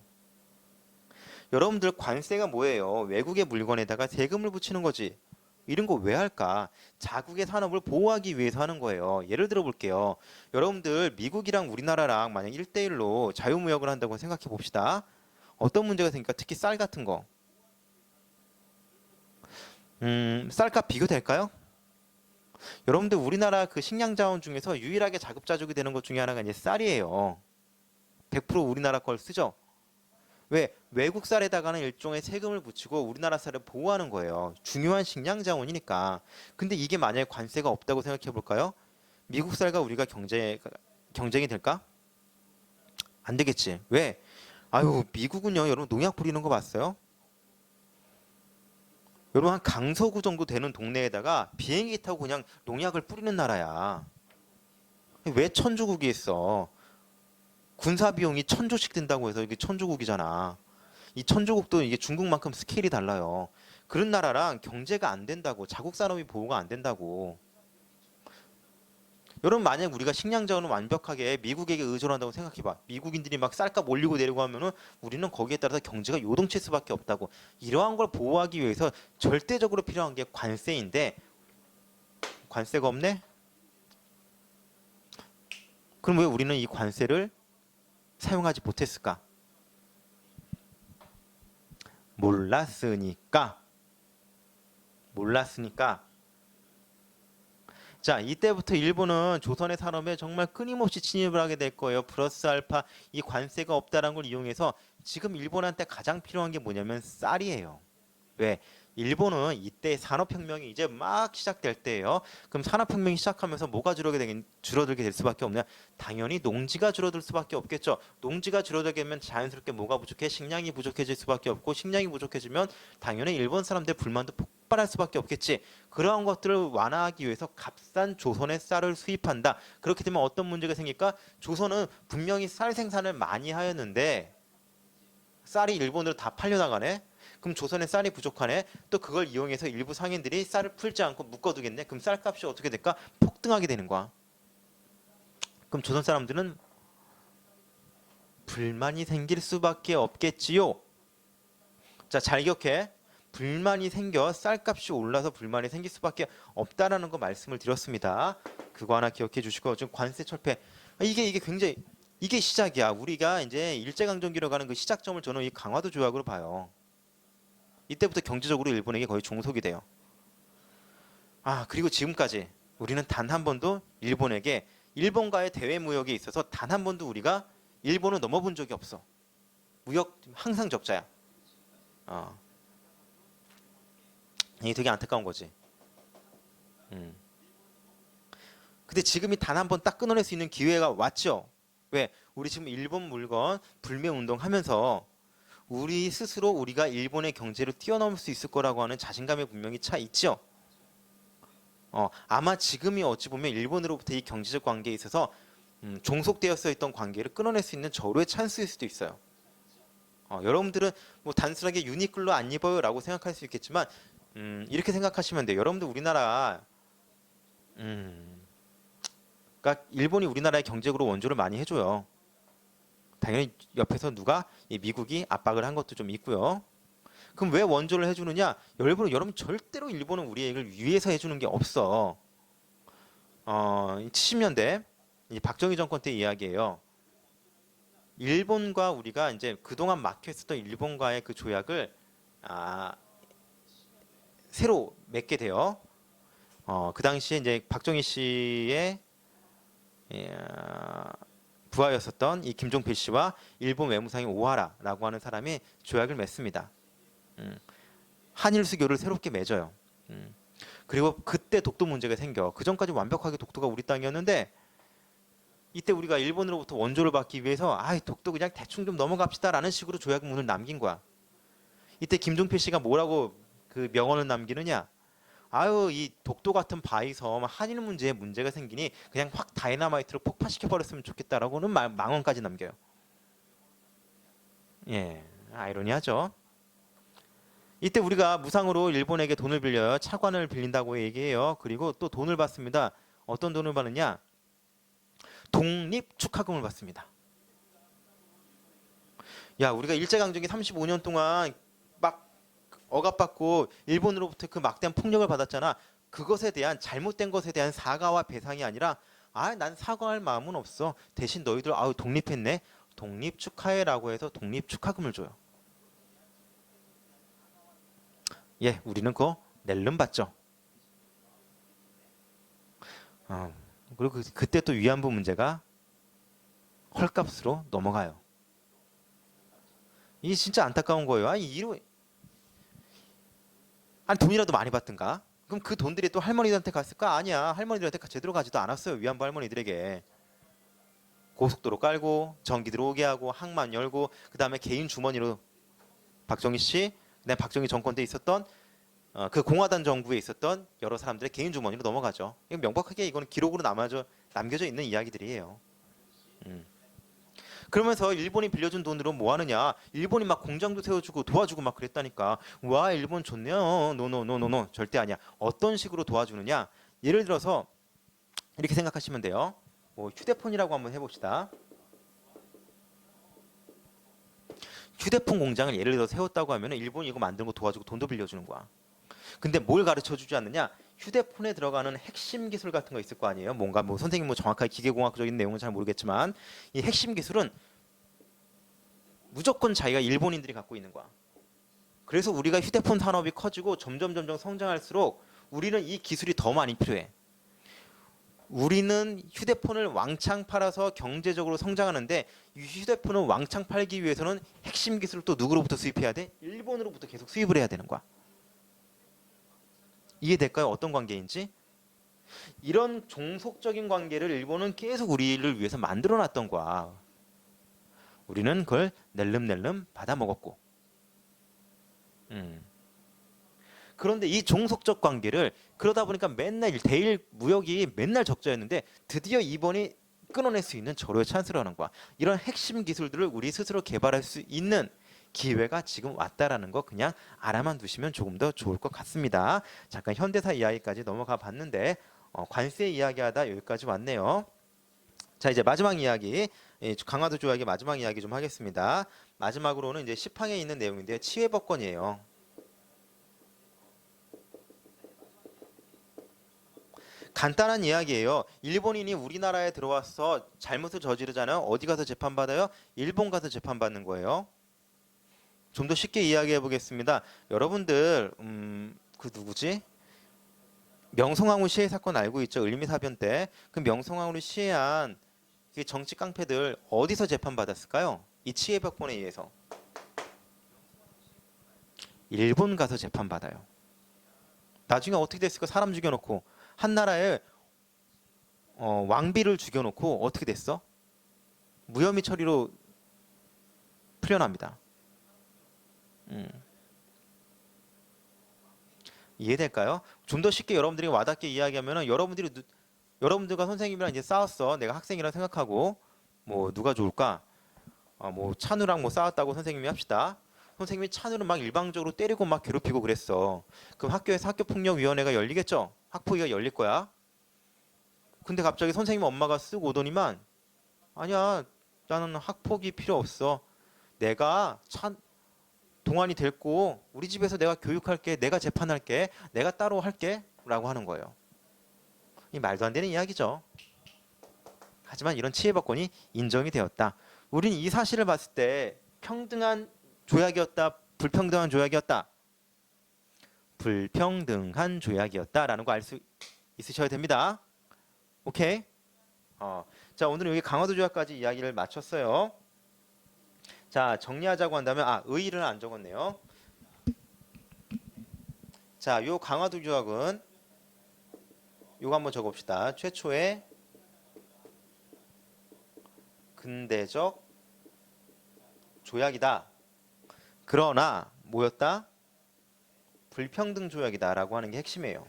여러분들 관세가 뭐예요? 외국의 물건에다가 세금을 붙이는 거지. 이런 거 왜 할까? 자국의 산업을 보호하기 위해서 하는 거예요. 예를 들어 볼게요. 여러분들 미국이랑 우리나라랑 만약 1대1로 자유무역을 한다고 생각해 봅시다. 어떤 문제가 생길까? 특히 쌀 같은 거. 쌀값 비교될까요? 여러분들 우리나라 그 식량 자원 중에서 유일하게 자급자족이 되는 것 중에 하나가 이제 쌀이에요. 100% 우리나라 걸 쓰죠. 왜? 외국 쌀에다가는 일종의 세금을 붙이고 우리나라 쌀을 보호하는 거예요. 중요한 식량 자원이니까. 근데 이게 만약에 관세가 없다고 생각해 볼까요? 미국 쌀과 우리가 경쟁이 될까? 안 되겠지. 왜? 아유, 미국은요, 여러분 농약 뿌리는 거 봤어요? 여러분 한 강서구 정도 되는 동네에다가 비행기 타고 그냥 농약을 뿌리는 나라야. 왜 천조국이 있어? 군사 비용이 천조씩 든다고 해서 이게 천조국이잖아. 이 천조국도 이게 중국만큼 스케일이 달라요. 그런 나라랑 경제가 안 된다고, 자국 산업이 보호가 안 된다고. 여러분 만약 우리가 식량 자원을 완벽하게 미국에게 의존한다고 생각해봐. 미국인들이 막 쌀값 올리고 내리고 하면은 우리는 거기에 따라서 경제가 요동칠 수밖에 없다고. 이러한 걸 보호하기 위해서 절대적으로 필요한 게 관세인데 관세가 없네? 그럼 왜 우리는 이 관세를 사용하지 못했을까? 몰랐으니까. 몰랐으니까. 자, 이때부터 일본은 조선의 산업에 정말 끊임없이 침입을 하게 될 거예요. 플러스 알파 이 관세가 없다는 걸 이용해서 지금 일본한테 가장 필요한 게 뭐냐면 쌀이에요. 왜? 일본은 이때 산업혁명이 이제 막 시작될 때예요. 그럼 산업혁명이 시작하면서 뭐가 줄어들게 될 수밖에 없냐? 당연히 농지가 줄어들 수밖에 없겠죠. 농지가 줄어들게 되면 자연스럽게 뭐가 부족해? 식량이 부족해질 수밖에 없고 식량이 부족해지면 당연히 일본 사람들의 불만도 폭발할 수밖에 없겠지. 그러한 것들을 완화하기 위해서 값싼 조선의 쌀을 수입한다. 그렇게 되면 어떤 문제가 생길까? 조선은 분명히 쌀 생산을 많이 하였는데 쌀이 일본으로 다 팔려나가네. 그럼 조선에 쌀이 부족하네. 또 그걸 이용해서 일부 상인들이 쌀을 풀지 않고 묶어두겠네. 그럼 쌀값이 어떻게 될까? 폭등하게 되는 거야. 그럼 조선 사람들은 불만이 생길 수밖에 없겠지요. 자, 잘 기억해. 불만이 생겨 쌀값이 올라서 불만이 생길 수밖에 없다라는 거 말씀을 드렸습니다. 그거 하나 기억해 주시고 지금 관세 철폐 이게 굉장히 이게 시작이야. 우리가 이제 일제강점기로 가는 그 시작점을 저는 이 강화도 조약으로 봐요. 이때부터 경제적으로 일본에게 거의 종속이 돼요. 아, 그리고 지금까지 우리는 단 한 번도 일본에게 일본과의 대외 무역에 있어서 단 한 번도 우리가 일본을 넘어본 적이 없어. 무역 항상 적자야. 어. 이게 되게 안타까운 거지. 음. 근데 지금이 단 한 번 딱 끊어낼 수 있는 기회가 왔죠. 왜? 우리 지금 일본 물건 불매 운동 하면서 우리 스스로 우리가 일본의 경제를 뛰어넘을 수 있을 거라고 하는 자신감이 분명히 차 있죠. 아마 지금이 어찌 보면 일본으로부터 이 경제적 관계에 있어서 종속되었어 있던 관계를 끊어낼 수 있는 절호의 찬스일 수도 있어요. 여러분들은 뭐 단순하게 유니클로 안 입어요라고 생각할 수 있겠지만 이렇게 생각하시면 돼요. 여러분들 우리나라 그러니까 일본이 우리나라의 경제적으로 원조를 많이 해줘요. 당연히 옆에서 누가 이 미국이 압박을 한 것도 좀 있고요. 그럼 왜 원조를 해주느냐? 여러분 절대로 일본은 우리를 위해서 해주는 게 없어. 70년대 이 박정희 정권 때 이야기예요. 일본과 우리가 이제 그동안 막혀있었던 일본과의 그 조약을 아, 새로 맺게 돼요. 그 당시에 이제 박정희 씨의 예, 부하였었던 이 김종필 씨와 일본 외무상인 오하라라고 하는 사람이 조약을 맺습니다. 음, 한일 수교를 새롭게 맺어요. 음, 그리고 그때 독도 문제가 생겨. 그 전까지 완벽하게 독도가 우리 땅이었는데 이때 우리가 일본으로부터 원조를 받기 위해서 독도 그냥 대충 좀 넘어갑시다라는 식으로 조약문을 남긴 거야. 이때 김종필 씨가 뭐라고 그 명언을 남기느냐? 아유 이 독도 같은 바위섬 한일 문제에 문제가 생기니 그냥 확 다이너마이트로 폭파시켜 버렸으면 좋겠다라고는 망언까지 남겨요. 예, 아이러니하죠. 이때 우리가 무상으로 일본에게 돈을 빌려요. 차관을 빌린다고 얘기해요. 그리고 또 돈을 받습니다. 어떤 돈을 받느냐? 독립 축하금을 받습니다. 야, 우리가 일제강점기 35년 동안 막 억압받고 일본으로부터 그 막대한 폭력을 받았잖아. 그것에 대한 잘못된 것에 대한 사과와 배상이 아니라 난 사과할 마음은 없어. 대신 너희들 독립했네. 독립 축하해라고 해서 독립 축하금을 줘요. 예, 우리는 그거 낼름 받죠. 어, 그리고 그때 또 위안부 문제가 헐값으로 넘어가요. 이게 진짜 안타까운 거예요. 아니 돈이라도 많이 받든가. 그럼 그 돈들이 또 할머니들한테 갔을까? 아니야. 할머니들한테 제대로 가지도 않았어요. 위안부 할머니들에게. 고속도로 깔고 전기 들어오게 하고 항만 열고 그다음에 개인 주머니로 박정희 씨, 그다음에 박정희 정권 때 있었던 그 공화당 정부에 있었던 여러 사람들의 개인 주머니로 넘어가죠. 이건 명백하게 이거는 기록으로 남겨져 있는 이야기들이에요. 음. 그러면서 일본이 빌려준 돈으로 뭐 하느냐? 일본이 막 공장도 세워주고 도와주고 막 그랬다니까. 와, 일본 좋네요. 노노노노노 절대 아니야. 어떤 식으로 도와주느냐? 예를 들어서 이렇게 생각하시면 돼요. 뭐 휴대폰이라고 한번 해봅시다. 휴대폰 공장을 예를 들어 세웠다고 하면 일본이 이거 만드는 거 도와주고 돈도 빌려주는 거야. 근데 뭘 가르쳐 주지 않느냐? 휴대폰에 들어가는 핵심 기술 같은 거 있을 거 아니에요. 뭔가 뭐 선생님 뭐 정확하게 기계공학적인 내용은 잘 모르겠지만 이 핵심 기술은 무조건 자기가 일본인들이 갖고 있는 거야. 그래서 우리가 휴대폰 산업이 커지고 점점 성장할수록 우리는 이 기술이 더 많이 필요해. 우리는 휴대폰을 왕창 팔아서 경제적으로 성장하는데 이 휴대폰을 왕창 팔기 위해서는 핵심 기술을 또 누구로부터 수입해야 돼? 일본으로부터 계속 수입을 해야 되는 거야. 이해될까요? 어떤 관계인지? 이런 종속적인 관계를 일본은 계속 우리를 위해서 만들어 놨던 거야. 우리는 그걸 낼름낼름 받아 먹었고. 그런데 이 종속적 관계를 그러다 보니까 맨날 대일 무역이 맨날 적자였는데 드디어 이번이 끊어낼 수 있는 절호의 찬스를 하는 거야. 이런 핵심 기술들을 우리 스스로 개발할 수 있는 기회가 지금 왔다라는 거 그냥 알아만 두시면 조금 더 좋을 것 같습니다. 잠깐 현대사 이야기까지 넘어가 봤는데 관세 이야기하다 여기까지 왔네요. 자, 이제 마지막 이야기, 강화도 조약의 마지막 이야기 좀 하겠습니다. 마지막으로는 이제 10항에 있는 내용인데요. 치외법권이에요. 간단한 이야기예요. 일본인이 우리나라에 들어와서 잘못을 저지르잖아요. 어디 가서 재판받아요? 일본 가서 재판받는 거예요. 좀 더 쉽게 이야기해 보겠습니다. 여러분들 그 누구지? 명성황후 시해 사건 알고 있죠? 을미사변 때. 그 명성황후를 시해한 그 정치 깡패들 어디서 재판받았을까요? 이 치해법권에 의해서. 일본 가서 재판받아요. 나중에 어떻게 됐을까? 사람 죽여놓고 한 나라에 왕비를 죽여놓고 어떻게 됐어? 무혐의 처리로 풀려납니다. 이해될까요? 좀 더 쉽게 여러분들이 와닿게 이야기하면은 여러분들과 선생님이랑 이제 싸웠어. 내가 학생이라 생각하고 뭐 누가 좋을까? 뭐 찬우랑 뭐 싸웠다고 선생님이 합시다. 선생님이 찬우를 막 일방적으로 때리고 막 괴롭히고 그랬어. 그럼 학교에서 학교폭력위원회가 열리겠죠? 학폭위가 열릴 거야. 근데 갑자기 선생님 엄마가 쓰고 오더니만 아니야, 나는 학폭이 필요 없어. 내가 동안이 됐고 우리 집에서 내가 교육할게, 내가 재판할게, 내가 따로 할게 라고 하는 거예요. 이 말도 안 되는 이야기죠. 하지만 이런 치해법권이 인정이 되었다. 우린 이 사실을 봤을 때 평등한 조약이었다, 불평등한 조약이었다. 불평등한 조약이었다라는 거 알 수 있으셔야 됩니다. 오케이? 자, 오늘은 여기 강화도 조약까지 이야기를 마쳤어요. 자, 정리하자고 한다면 의의를 안 적었네요. 자, 요 강화도 조약은 요거 한번 적어봅시다. 최초의 근대적 조약이다. 그러나 뭐였다? 불평등 조약이다라고 하는 게 핵심이에요.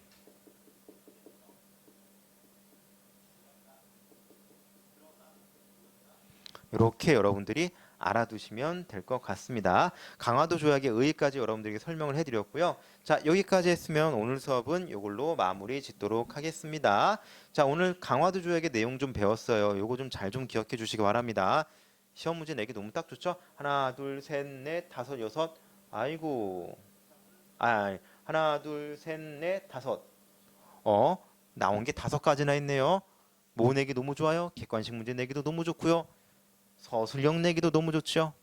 이렇게 여러분들이 알아두시면 될 것 같습니다. 강화도 조약의 의의까지 여러분들에게 설명을 해드렸고요. 자, 여기까지 했으면 오늘 수업은 이걸로 마무리 짓도록 하겠습니다. 자, 오늘 강화도 조약의 내용 좀 배웠어요. 요거 좀 잘 좀 기억해 주시기 바랍니다. 시험 문제 내기 너무 딱 좋죠? 하나, 둘, 셋, 넷, 다섯, 여섯. 아이고. 하나, 둘, 셋, 넷, 다섯. 나온 게 5가지나 있네요. 뭐 내기 너무 좋아요. 객관식 문제 내기도 너무 좋고요. 서술형 내기도 너무 좋죠.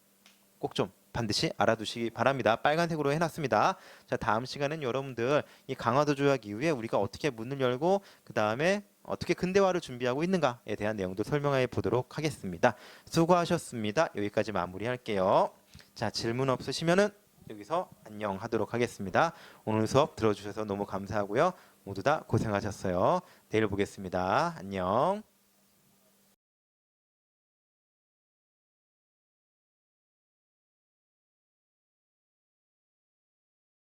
꼭 좀 반드시 알아두시기 바랍니다. 빨간색으로 해놨습니다. 자, 다음 시간은 여러분들 이 강화도 조약 이후에 우리가 어떻게 문을 열고 그 다음에 어떻게 근대화를 준비하고 있는가에 대한 내용도 설명해 보도록 하겠습니다. 수고하셨습니다. 여기까지 마무리할게요. 자, 질문 없으시면은 여기서 안녕 하도록 하겠습니다. 오늘 수업 들어주셔서 너무 감사하고요. 모두 다 고생하셨어요. 내일 보겠습니다. 안녕.